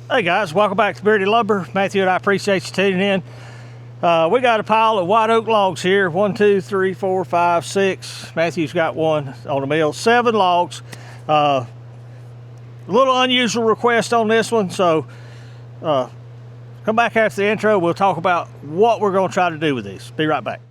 Hey guys, welcome back to Beardy Lumber. Matthew and I appreciate you tuning in. We got a pile of white oak logs here. 1, 2, 3, 4, 5, 6. Matthew's got one on the mill. 7 logs. A little unusual request on this one, so come back after the intro. We'll talk about what we're going to try to do with these. Be right back.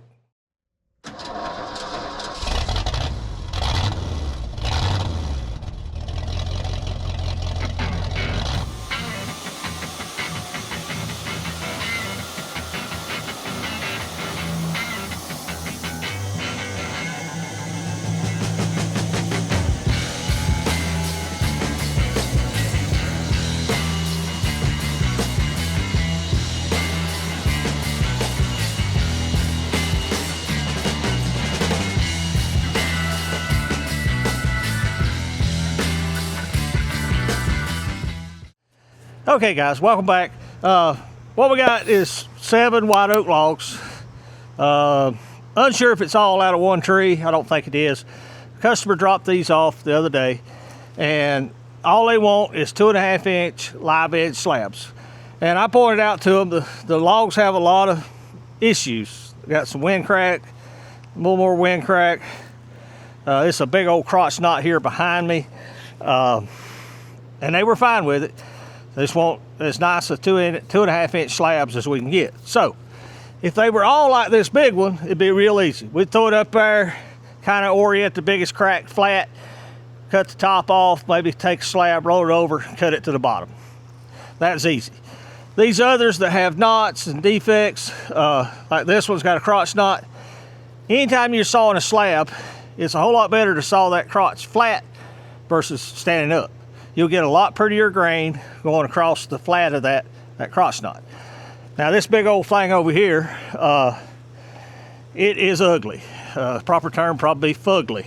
Okay guys, welcome back. What we got is 7 white oak logs. Unsure if it's all out of one tree. I don't think it is. The customer dropped these off the other day, and all they want is 2.5-inch live edge slabs. And I pointed out to them the logs have a lot of issues. Got some wind crack, a little more wind crack. It's a big old crotch knot here behind me, and they were fine with it. This want as nice a 2.5-inch slabs as we can get. So if they were all like this big one, it'd be real easy. We'd throw it up there, kind of orient the biggest crack flat, cut the top off, maybe take a slab, roll it over, cut it to the bottom. That's easy. These others that have knots and defects, like this one's got a crotch knot. Anytime you're sawing a slab, it's a whole lot better to saw that crotch flat versus standing up. You'll get a lot prettier grain going across the flat of that crotch knot. Now this big old thing over here, it is ugly. Proper term probably fugly.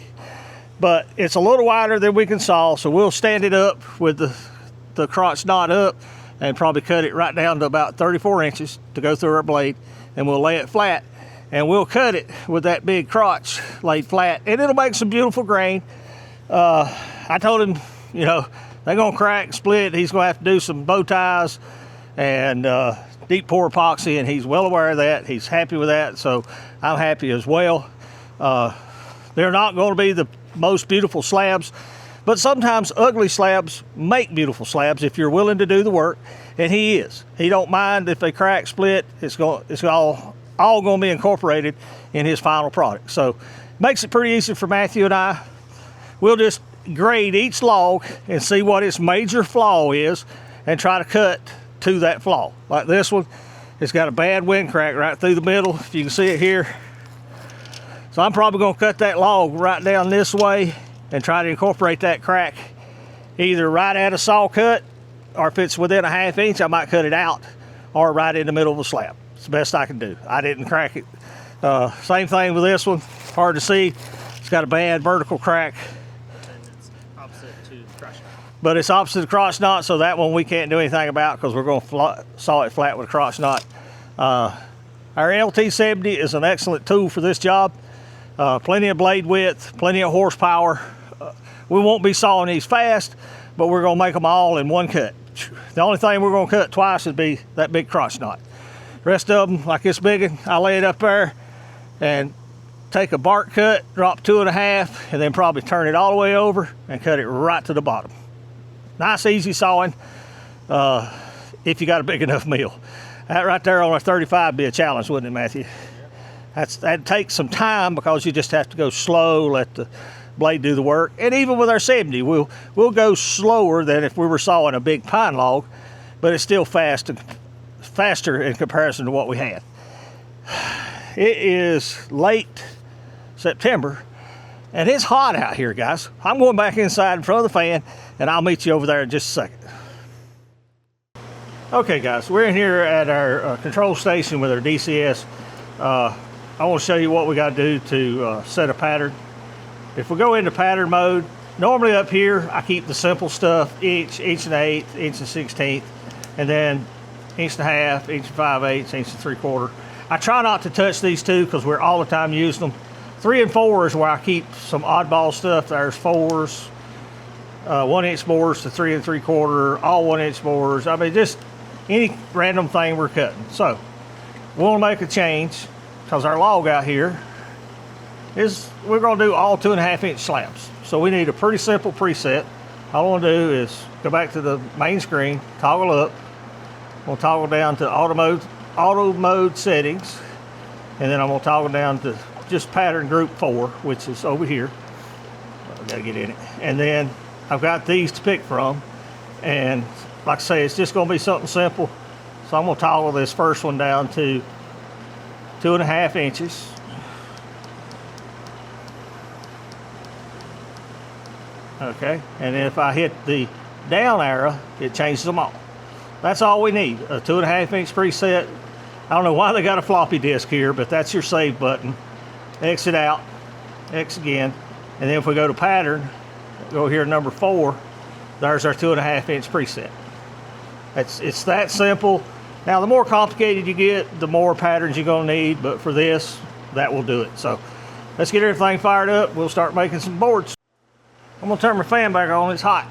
But it's a little wider than we can saw, so we'll stand it up with the crotch knot up and probably cut it right down to about 34 inches to go through our blade, and we'll lay it flat, and we'll cut it with that big crotch laid flat, and it'll make some beautiful grain. I told him, you know, they're gonna crack, split. He's gonna have to do some bow ties and deep pour epoxy, and he's well aware of that. He's happy with that, so I'm happy as well. They're not gonna be the most beautiful slabs, but sometimes ugly slabs make beautiful slabs if you're willing to do the work, and he is. He don't mind if they crack, split. It's all gonna be incorporated in his final product. So makes it pretty easy for Matthew and I. We'll just grade each log and see what its major flaw is and try to cut to that flaw. Like this one, it's got a bad wind crack right through the middle, if you can see it here. So I'm probably gonna cut that log right down this way and try to incorporate that crack either right at a saw cut, or if it's within a 1/2 inch, I might cut it out, or right in the middle of the slab. It's the best I can do. I didn't crack it. Same thing with this one, hard to see. It's got a bad vertical crack. But it's opposite the crotch knot, so that one we can't do anything about because we're going to saw it flat with a crotch knot. Our LT70 is an excellent tool for this job. Plenty of blade width, plenty of horsepower. We won't be sawing these fast, but we're going to make them all in one cut. The only thing we're going to cut twice would be that big crotch knot. The rest of them, like this big one, I lay it up there and take a bark cut, drop 2.5, and then probably turn it all the way over and cut it right to the bottom. Nice, easy sawing, if you got a big enough mill. That right there on a 35 would be a challenge, wouldn't it, Matthew? That'd take some time because you just have to go slow, let the blade do the work. And even with our 70, we'll go slower than if we were sawing a big pine log, but it's still faster in comparison to what we had. It is late September, and it's hot out here, guys. I'm going back inside in front of the fan, and I'll meet you over there in just a second. Okay, guys, we're in here at our control station with our DCS. I want to show you what we got to do to set a pattern. If we go into pattern mode, normally up here, I keep the simple stuff, inch, inch and 1/8, inch and 1/16, and then inch and 1/2, inch and 5/8, inch and 3/4. I try not to touch these two because we're all the time using them. 3 and 4 is where I keep some oddball stuff. There's 4s, 1-inch bores to 3 3/4, all 1-inch bores. I mean, just any random thing we're cutting. So we want to make a change because our log out here is we're going to do all 2.5-inch slabs. So we need a pretty simple preset. All I want to do is go back to the main screen, toggle up. We'll toggle down to auto mode settings, and then I'm going to toggle down to just pattern group 4, which is over here. I gotta get in it. And then I've got these to pick from, and like I say, it's just going to be something simple. So I'm going to toggle this first one down to 2.5 inches. Okay, and then if I hit the down arrow, it changes them all. That's all we need, a 2.5-inch preset. I don't know why they got a floppy disk here, but that's your save button. Exit out, X again, and then if we go to pattern, go here number 4, there's our 2.5-inch preset. It's that simple. Now the more complicated you get, the more patterns you're gonna need, but for this, that will do it. So let's get everything fired up. We'll start making some boards. I'm gonna turn my fan back on, it's hot.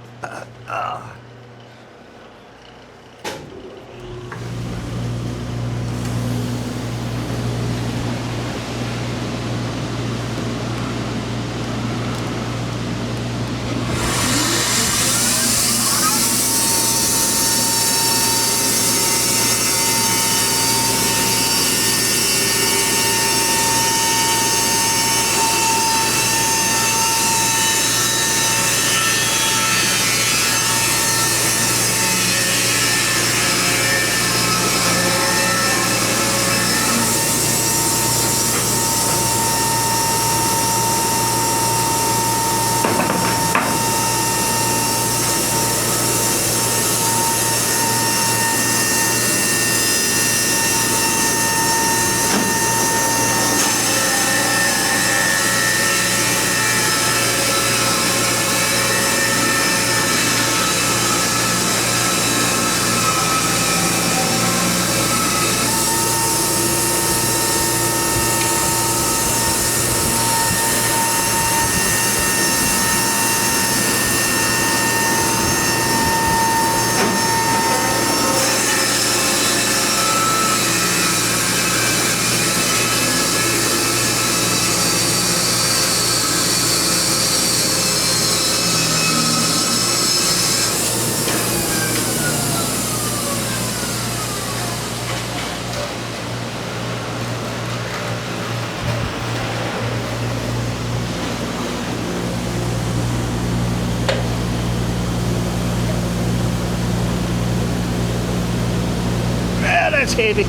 That's heavy.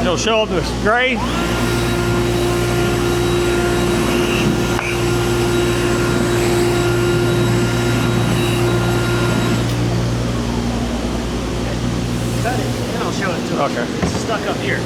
It'll show up the grade. Cut it, and I'll show it to him. Okay. It's stuck up here.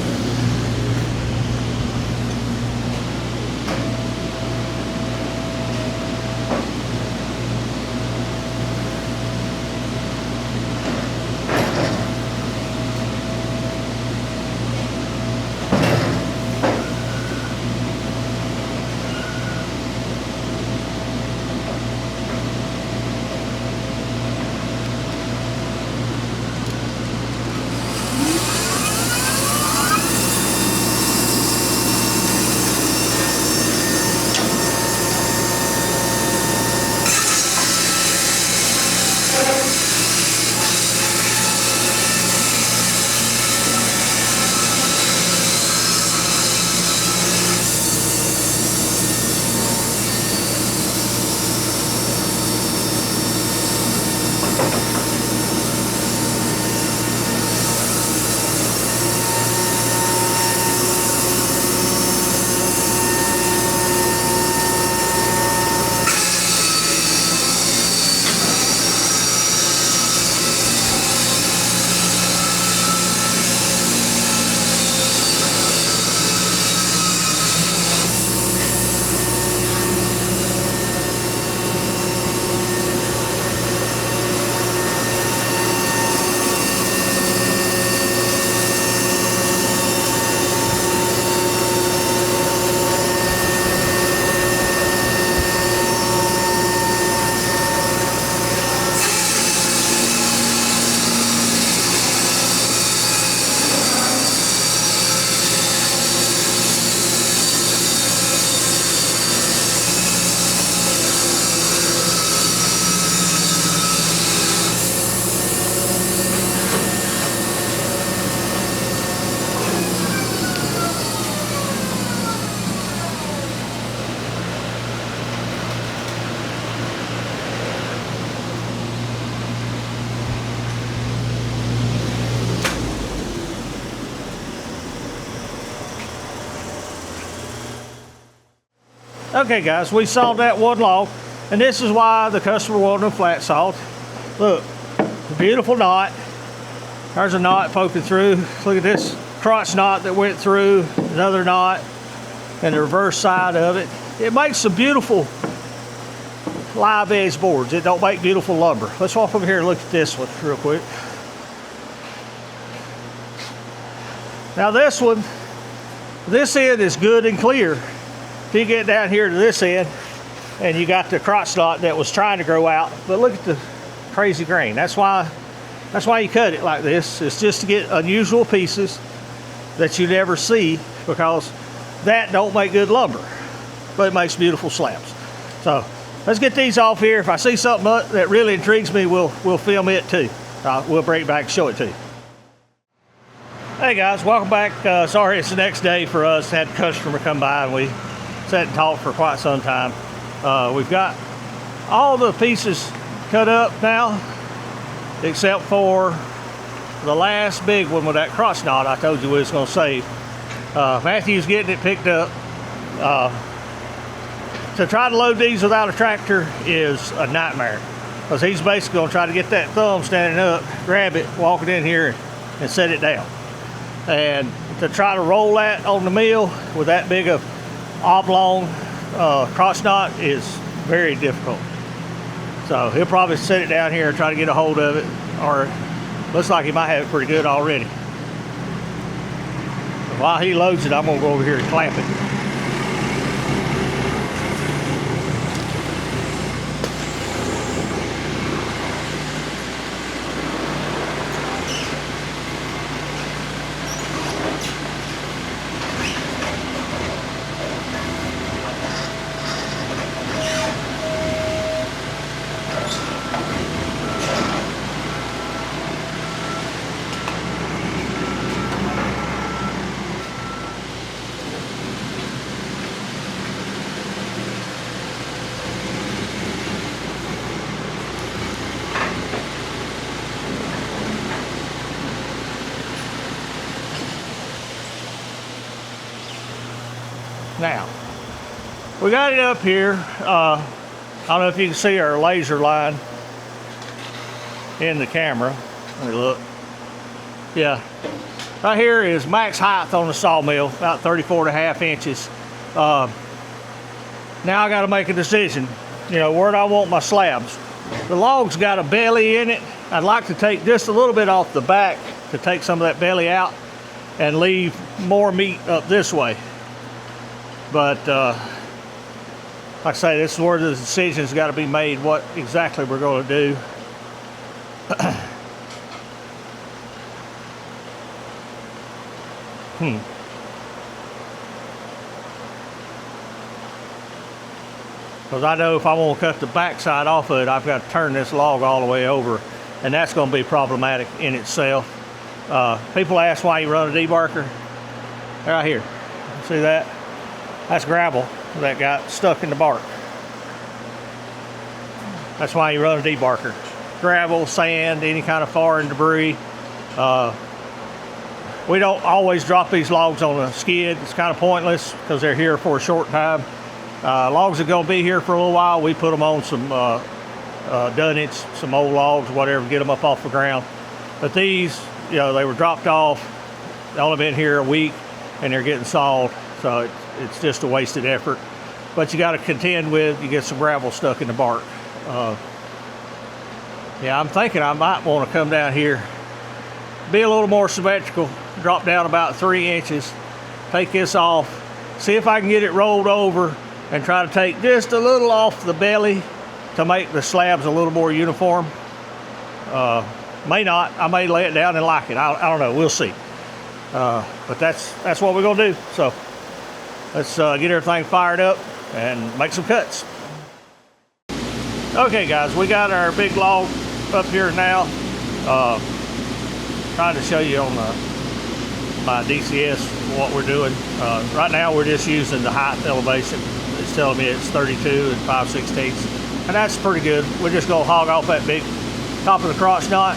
Okay guys, we sawed that one log, and this is why the customer wanted them flat sawed. Look, beautiful knot. There's a knot poking through. Look at this crotch knot that went through, another knot, and the reverse side of it. It makes some beautiful live edge boards. It don't make beautiful lumber. Let's walk over here and look at this one real quick. Now this one, this end is good and clear. If you get down here to this end, and you got the crotch knot that was trying to grow out, but look at the crazy grain. That's why you cut it like this. It's just to get unusual pieces that you never see, because that don't make good lumber, but it makes beautiful slabs. So let's get these off here. If I see something that really intrigues me, we'll film it too. We'll bring it back and show it to you. Hey guys, welcome back. Sorry it's the next day for us. Had a customer come by and we sat and talked for quite some time. We've got all the pieces cut up now, except for the last big one with that crotch knot I told you we was going to save. Matthew's getting it picked up. To try to load these without a tractor is a nightmare, because he's basically going to try to get that thumb standing up, grab it, walk it in here, and set it down. And to try to roll that on the mill with that big of oblong crotch knot is very difficult. So he'll probably set it down here and try to get a hold of it, or looks like he might have it pretty good already. While he loads it, I'm going to go over here and clamp it. Now, we got it up here. I don't know if you can see our laser line in the camera. Let me look. Yeah, right here is max height on the sawmill, about 34.5 inches. Now I got to make a decision. You know, where do I want my slabs? The log's got a belly in it. I'd like to take just a little bit off the back to take some of that belly out and leave more meat up this way. But like I say, this is where the decision's got to be made, what exactly we're going to do. Because I know if I want to cut the backside off of it, I've got to turn this log all the way over, and that's going to be problematic in itself. People ask why you run a debarker. Right here, see that? That's gravel that got stuck in the bark. That's why you run a debarker. Gravel, sand, any kind of foreign debris. We don't always drop these logs on a skid. It's kind of pointless because they're here for a short time. Logs are going to be here for a little while. We put them on some dunnage, some old logs, whatever, get them up off the ground. But these, you know, they were dropped off. They've only been here a week and they're getting sawed. So it's just a wasted effort. But you got to contend with, you get some gravel stuck in the bark. Yeah, I'm thinking I might want to come down here, be a little more symmetrical, drop down about 3 inches, take this off, see if I can get it rolled over and try to take just a little off the belly to make the slabs a little more uniform. May not, I may lay it down and like it. I don't know, we'll see. But that's what we're gonna do. So let's get everything fired up and make some cuts. Okay guys, we got our big log up here now. Trying to show you on my DCS what we're doing. Right now we're just using the height elevation. It's telling me it's 32 5/16, and that's pretty good. We're just gonna hog off that big top of the crotch knot,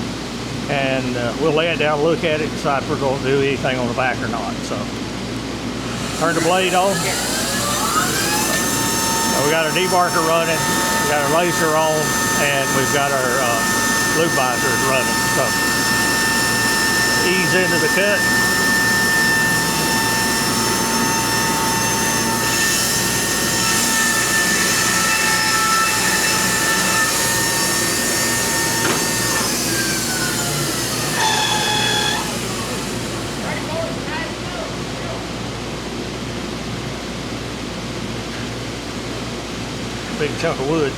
and we'll lay it down, look at it, decide if we're gonna do anything on the back or not. So turn the blade on. We got our debarker running, we got our laser on, and we've got our WoodMizer running. So ease into the cut. Big chunk of wood.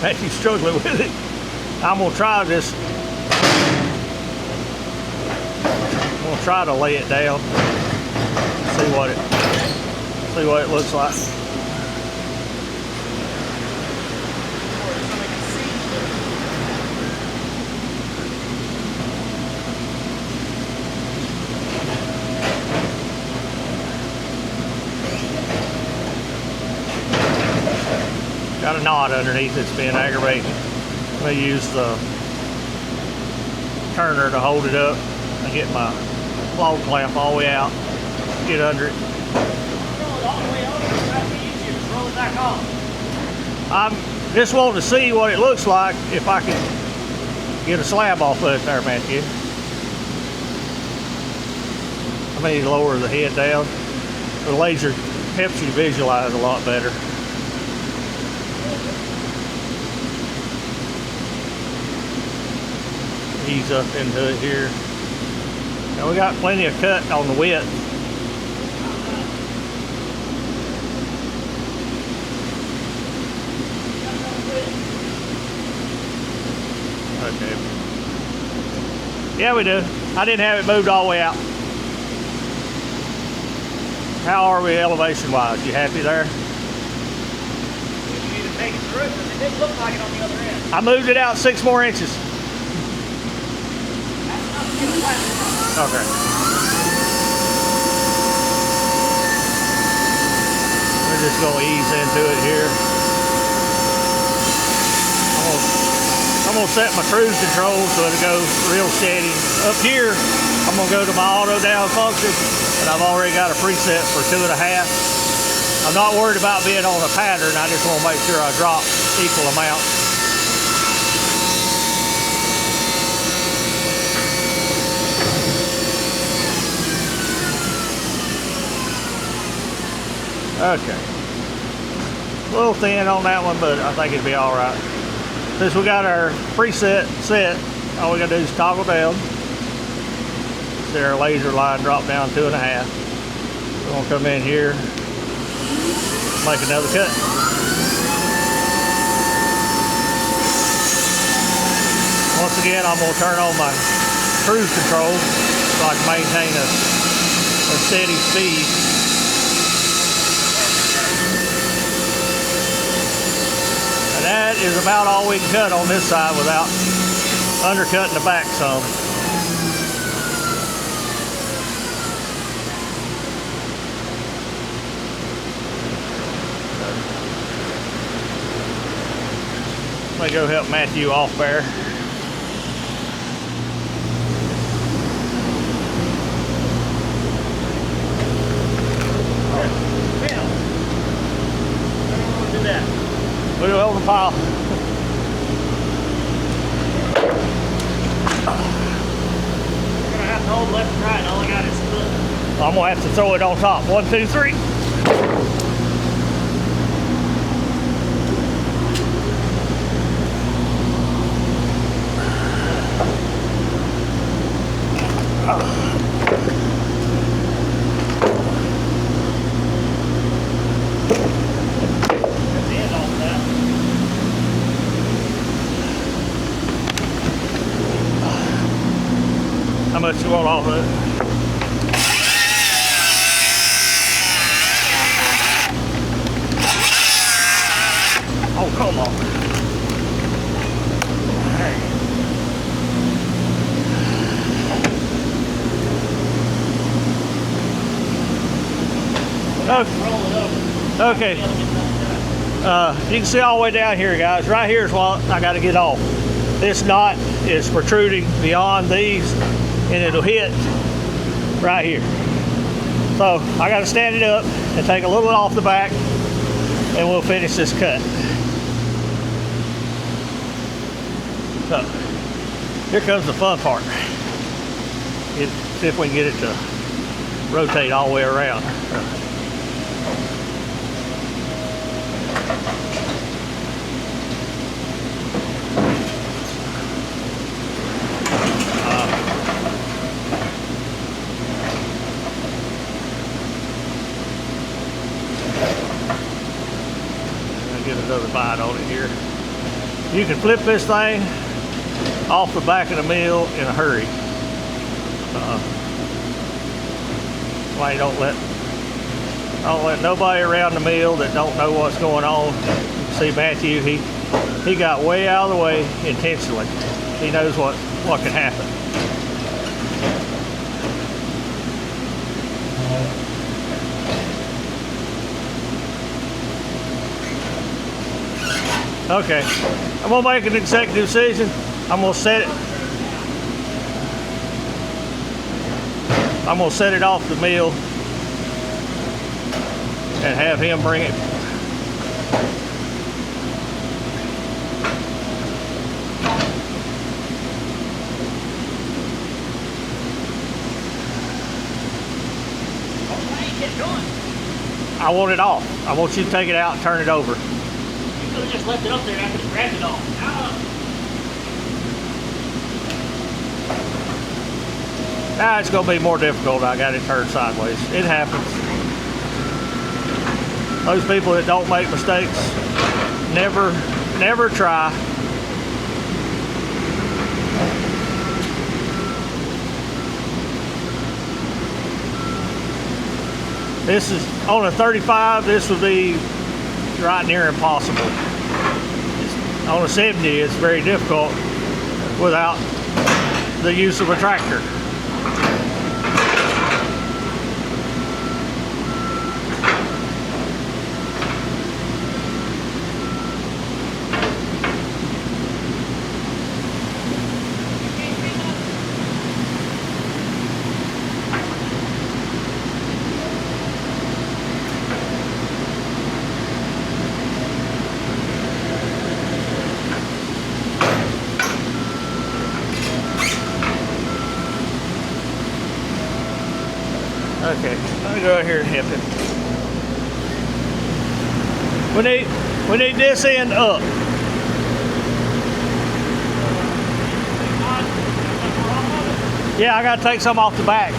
Actually struggling with it. I'm gonna try this. I'm gonna try to lay it down. See what it looks like. Got a knot underneath it's been aggravating. I'm going to use the turner to hold it up and get my log clamp all the way out, get under it. Roll it all the way over, it might be easier. Just roll it back off. I'm just wanting to see what it looks like if I can get a slab off of it there, Matthew. I may need to lower the head down. The laser helps you visualize a lot better. Ease up into it here. Now we got plenty of cut on the width. Okay. Yeah, we do. I didn't have it moved all the way out. How are we elevation wise? You happy there? You need to take it through it, because it didn't look like it on the other end. I moved it out 6 more inches. Okay. We're just going to ease into it here. I'm going to set my cruise control so it'll go real steady. Up here, I'm going to go to my auto down function, and I've already got a preset for 2.5. I'm not worried about being on a pattern. I just want to make sure I drop equal amounts. Okay, a little thin on that one, but I think it'll be all right. Since we got our preset set, all we gotta do is toggle down. See our laser line drop down 2.5. We're gonna come in here, make another cut. Once again, I'm gonna turn on my cruise control so I can maintain a steady speed. That is about all we can cut on this side without undercutting the back some. Let me go help Matthew off there. Do that. Put it over the pile. I'm gonna have to hold left and right. All I got is foot. I'm gonna have to throw it on top. 1, 2, 3. How much you want off of it? Oh, come on. Okay. You can see all the way down here, guys. Right here is what I got to get off. This knot is protruding beyond these, and it'll hit right here. So I got to stand it up and take a little off the back, and we'll finish this cut. So here comes the fun part. See if we can get it to rotate all the way around. Get another bite on it here. You can flip this thing off the back of the mill in a hurry. Why you don't let nobody around the mill that don't know what's going on. See Matthew, he got way out of the way intentionally. He knows what can happen. Okay, I'm gonna make an executive decision. I'm gonna set it off the mill and have him bring it. I want it off. I want you to take it out and turn it over. Just left it up there after you grabbed it off. Now it's going to be more difficult. I got it turned sideways. It happens. Those people that don't make mistakes never try. This is on a 35. This would be right near impossible. On a 70, it's very difficult without the use of a tractor. Okay, let me go out here and help him. We need this end up. Yeah, I gotta take some off the back.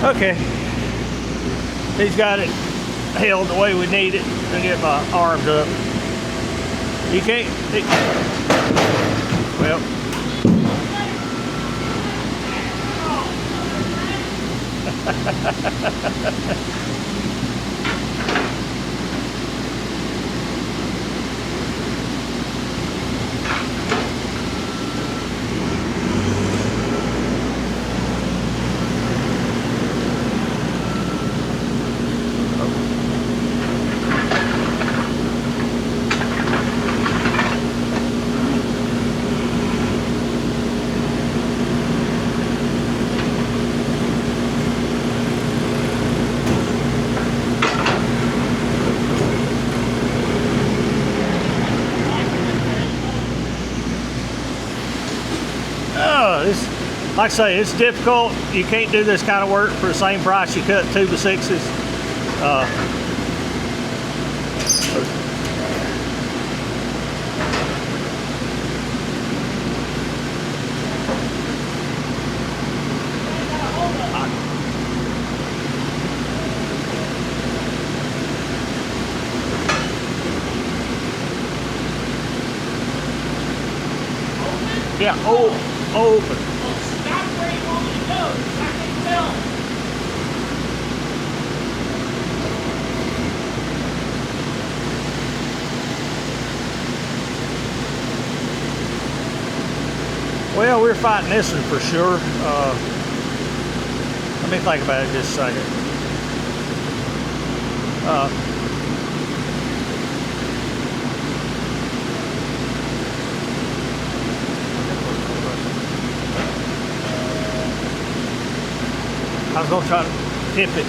Okay, he's got it held the way we need it to get my arms up. You can't, well. Like I say, it's difficult. You can't do this kind of work for the same price you cut 2 by 6s. Yeah, open. Stop where you want me to go. I can tell. we're fighting this one for sure. Let me think about it just a second. I was gonna try to tip it.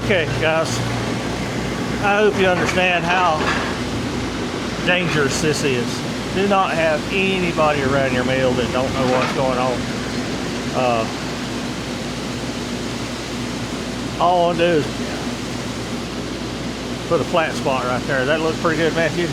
Okay, guys, I hope you understand how dangerous this is. Do not have anybody around your mill that don't know what's going on. All I want to do is put a flat spot right there. That looks pretty good, Matthew.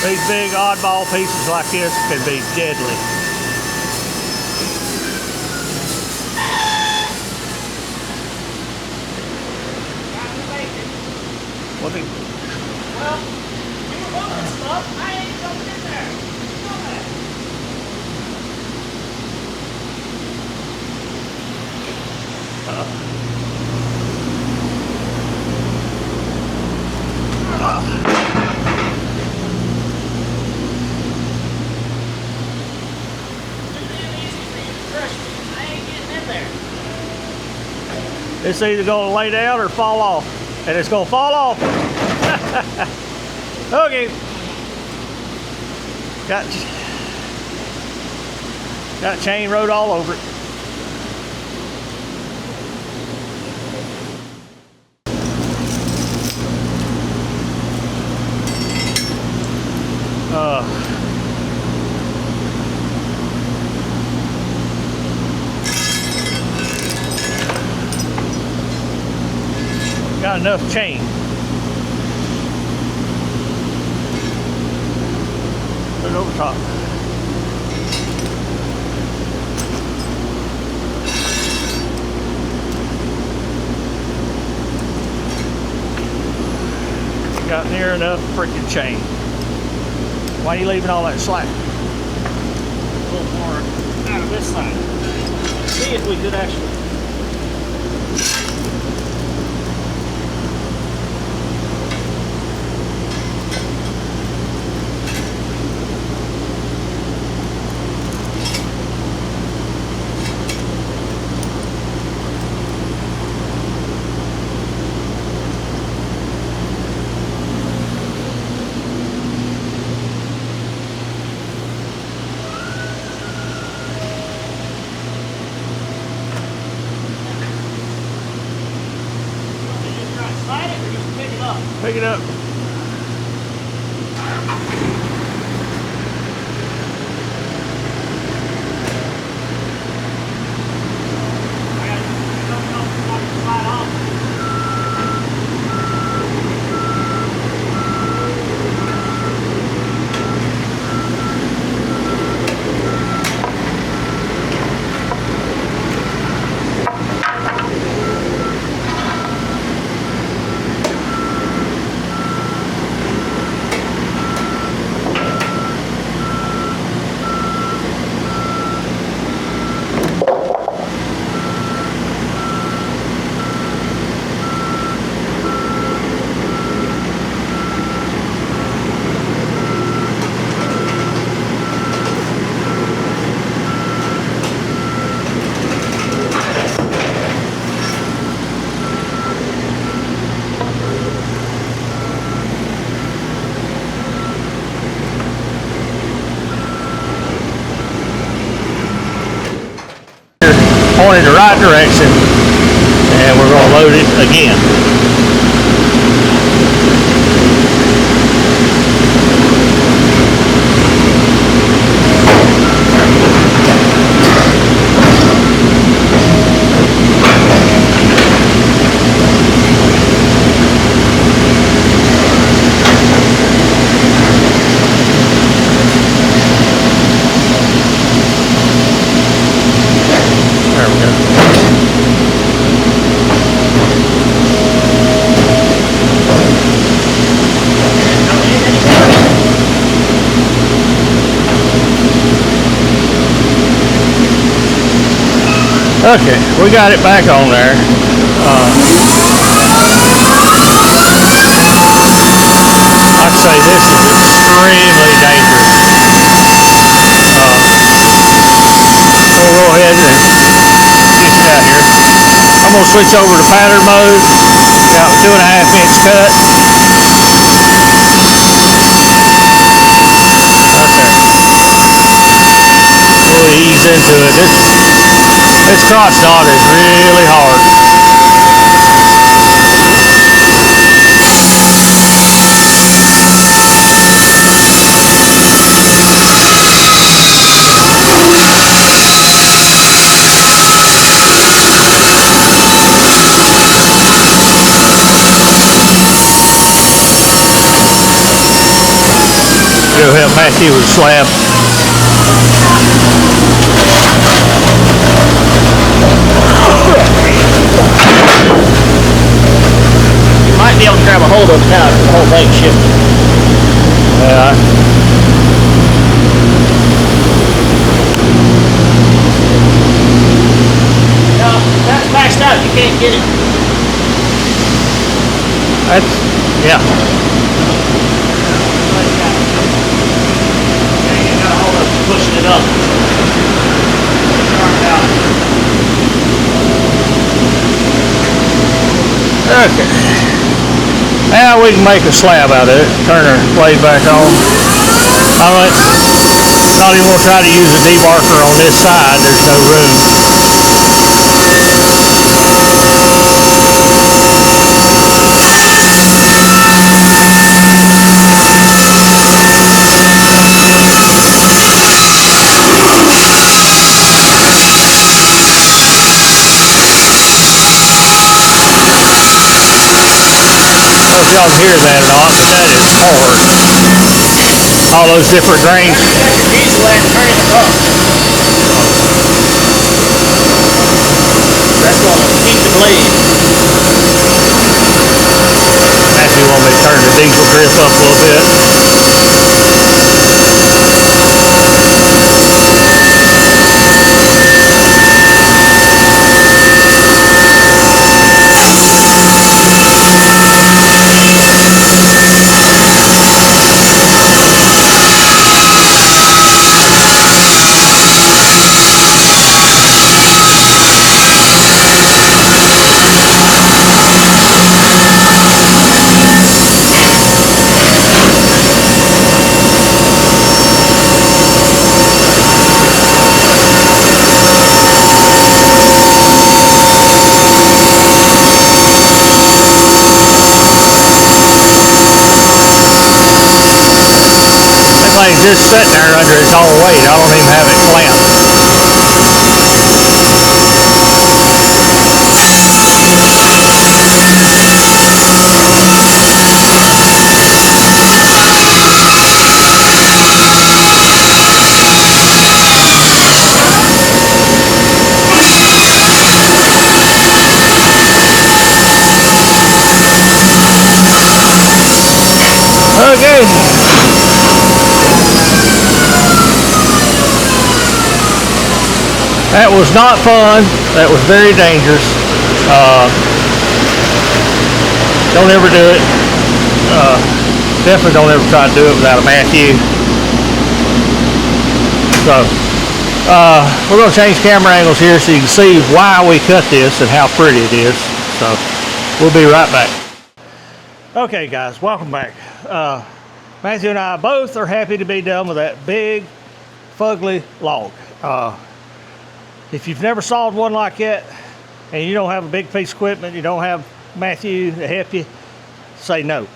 These big oddball pieces like this can be deadly. Well, you were moving stuff. I ain't jumping in there. It's either going to lay down or fall off, and it's going to fall off. Okay. Got chain road all over it. Got enough chain. Put it over top. Got near enough freaking chain. Why are you leaving all that slack? A little more out of this side. See if we could actually. Pick it up. going in the right direction, and we're going to load it again. Okay, we got it back on there. Like I say, this is extremely dangerous. We'll go ahead and get it out here. I'm going to switch over to pattern mode. Got a 2.5 inch cut. Okay. We'll ease into it. This crotch knot is really hard. It'll help Matthew with the slab. Be able to grab a hold of it now, the whole thing shifted. Yeah. No, that's maxed out. You can't get it. That's, yeah. You got a hold of it, pushing it up. Okay. Now we can make a slab out of it. Turn our blade back on. I'm not even going to try to use a debarker on this side. There's no room. I don't know if y'all can hear that or not, but that is hard. All those different grains. Diesel and turning it up. That's going to keep the blade. Matthew want me to turn the diesel grip up a little bit. Thing's just sitting there under its own weight. I don't even have it clamped. Okay. That was not fun. That was very dangerous. Don't ever do it. Definitely don't ever try to do it without a Matthew. So, we're going to change camera angles here so you can see why we cut this and how pretty it is. So, we'll be right back. Okay guys, welcome back. Matthew and I both are happy to be done with that big, fugly log. If you've never sawed one like that, and you don't have a big piece of equipment, you don't have Matthew to help you, say no.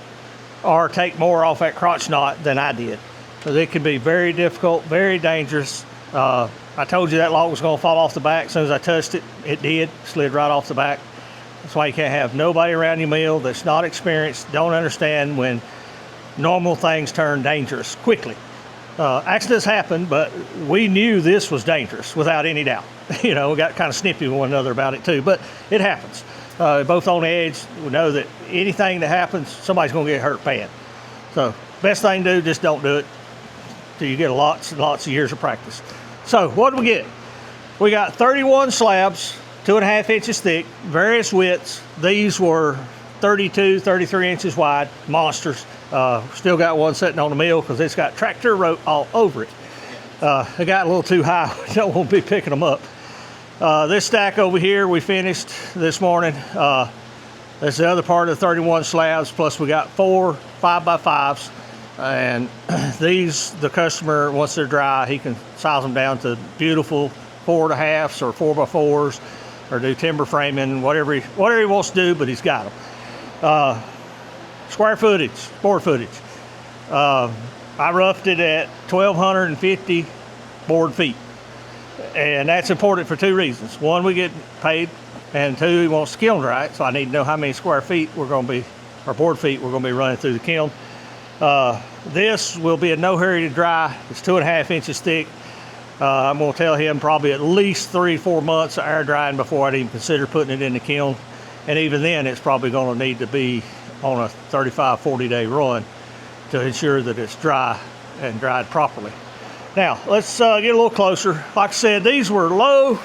Or take more off that crotch knot than I did. Because it can be very difficult, very dangerous. I told you that log was going to fall off the back. As soon as I touched it, it did. Slid right off the back. That's why you can't have nobody around your mill that's not experienced, don't understand when normal things turn dangerous quickly. Accidents happen, but we knew this was dangerous without any doubt. You know, we got kind of snippy with one another about it too, but it happens. Both on the edge, we know that anything that happens, somebody's going to get hurt bad. So best thing to do, just don't do it till you get lots and lots of years of practice. So what do we get? We got 31 slabs, 2.5 inches thick, various widths. These were 32, 33 inches wide, monsters. Still got one sitting on the mill because it's got tractor rope all over it. It got a little too high. Don't want to be picking them up. This stack over here we finished this morning. That's the other part of the 31 slabs, plus we got 4 5x5s. And these, the customer, once they're dry, he can size them down to beautiful 4.5s or 4x4s, or do timber framing, whatever he wants to do, but he's got them. Square footage, board footage. I roughed it at 1,250 board feet. And that's important for 2 reasons. 1, we get paid, and 2, he wants to kiln dry it, so I need to know how many square feet we're going to be, or board feet we're going to be running through the kiln. This will be in no hurry to dry. It's 2.5 inches thick. I'm going to tell him probably at least 3 to 4 months of air drying before I'd even consider putting it in the kiln. And even then, it's probably going to need to be on a 35, 40-day run to ensure that it's dry and dried properly. Now, let's get a little closer. Like I said, these were low,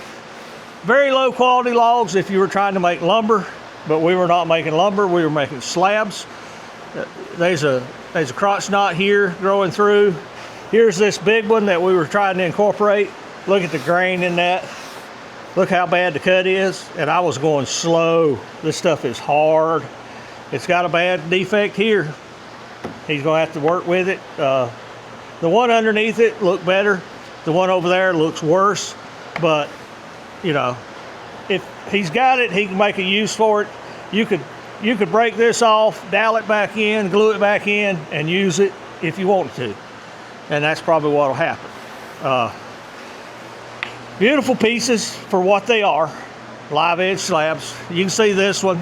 very low quality logs if you were trying to make lumber, but we were not making lumber, we were making slabs. There's a crotch knot here growing through. Here's this big one that we were trying to incorporate. Look at the grain in that. Look how bad the cut is. And I was going slow. This stuff is hard. It's got a bad defect here. He's going to have to work with it. The one underneath it looked better. The one over there looks worse. But, you know, if he's got it, he can make a use for it. You could break this off, dowel it back in, glue it back in, and use it if you want to. And that's probably what will happen. Beautiful pieces for what they are. Live edge slabs. You can see this one.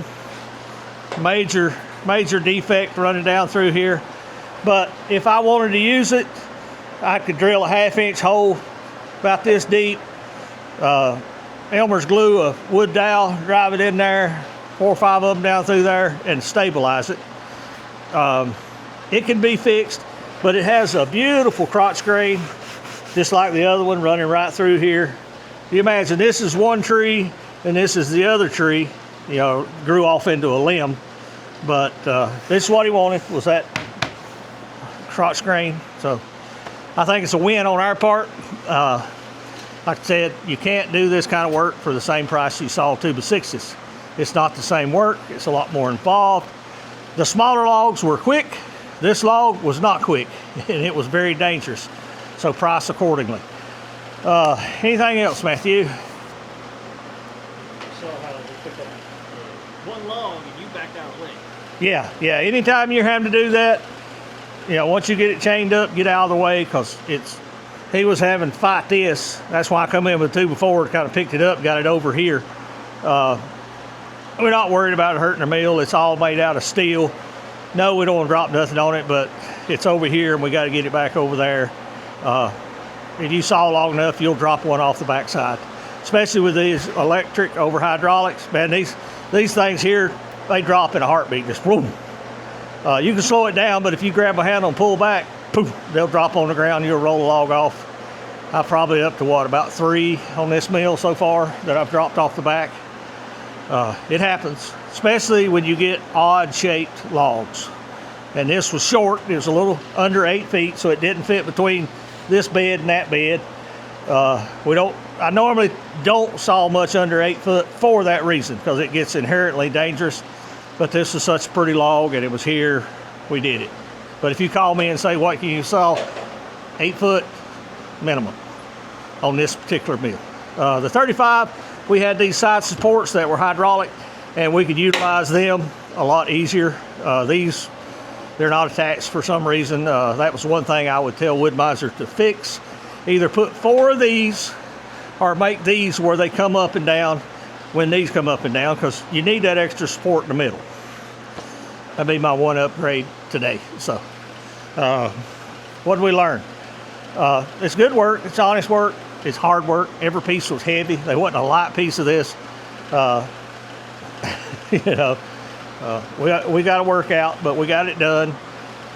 Major defect running down through here. But if I wanted to use it, I could drill a 1/2 inch hole about this deep. Elmer's glue a wood dowel, drive it in there, 4 or 5 of them down through there, and stabilize it. It can be fixed, but it has a beautiful crotch grain, just like the other one running right through here. You imagine this is one tree and this is the other tree, you know, grew off into a limb. But this is what he wanted, was that crotch grain. So I think it's a win on our part. Like I said, you can't do this kind of work for the same price you saw 2x6s. It's not the same work, it's a lot more involved. The smaller logs were quick. This log was not quick, and it was very dangerous. So price accordingly. Anything else, Matthew? Saw how they picked up one log and you backed out a leg. Yeah. Anytime you're having to do that, you know, once you get it chained up, get out of the way, because he was having to fight this. That's why I come in with 2 before, kind of picked it up, got it over here. We're not worried about it hurting the mill. It's all made out of steel. No, we don't want to drop nothing on it, but it's over here and we got to get it back over there. If you saw long enough, you'll drop one off the backside, especially with these electric over hydraulics. Man, these things here, they drop in a heartbeat, just boom. You can slow it down, but if you grab a handle and pull back, poof, they'll drop on the ground, you'll roll the log off. I'm probably up to about 3 on this mill so far that I've dropped off the back. It happens, especially when you get odd shaped logs. And this was short, it was a little under 8 feet, so it didn't fit between this bed and that bed. I normally don't saw much under 8 foot for that reason, because it gets inherently dangerous. But this is such a pretty log and it was here, we did it. But if you call me and say, what can you saw? 8 foot minimum on this particular mill. The 35, we had these side supports that were hydraulic, and we could utilize them a lot easier. These, they're not attached for some reason. That was one thing I would tell WoodMizer to fix. Either put 4 of these or make these where they come up and down when these come up and down, because you need that extra support in the middle. That'd be my one upgrade today. So what did we learn? It's good work, it's honest work, it's hard work. Every piece was heavy. There wasn't a light piece of this. You know, we got to work out, but we got it done.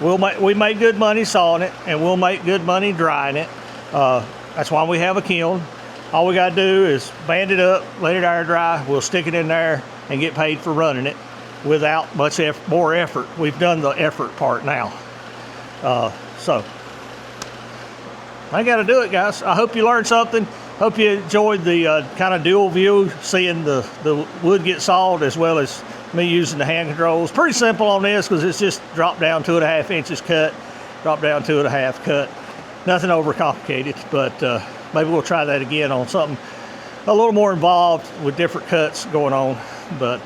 We made good money sawing it, and we'll make good money drying it. That's why we have a kiln. All we got to do is band it up, let it air dry. We'll stick it in there and get paid for running it without much more effort. We've done the effort part now. So I got to do it, guys. I hope you learned something. Hope you enjoyed the kind of dual view, seeing the wood get sawed as well as me using the hand controls. Pretty simple on this because it's just drop down 2.5 inches cut, drop down 2.5 cut. Nothing overcomplicated, but maybe we'll try that again on something a little more involved with different cuts going on. But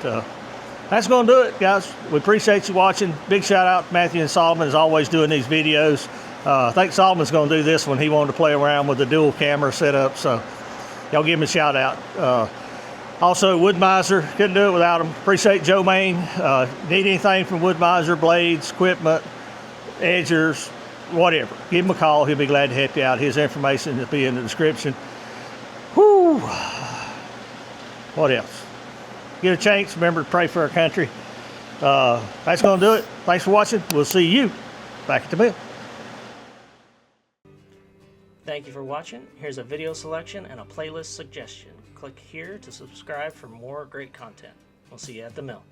that's going to do it, guys. We appreciate you watching. Big shout out to Matthew and Solomon, as always, doing these videos. I think Solomon's going to do this one. He wanted to play around with the dual camera setup, so y'all give him a shout out. Also, WoodMizer, couldn't do it without him. Appreciate Joe Maine. Need anything from WoodMizer, blades, equipment, edgers, whatever, give him a call. He'll be glad to help you out. His information will be in the description. Whoo! What else? Get a chance, remember to pray for our country. That's going to do it. Thanks for watching. We'll see you back at the mill. Thank you for watching. Here's a video selection and a playlist suggestion. Click here to subscribe for more great content. We'll see you at the mill.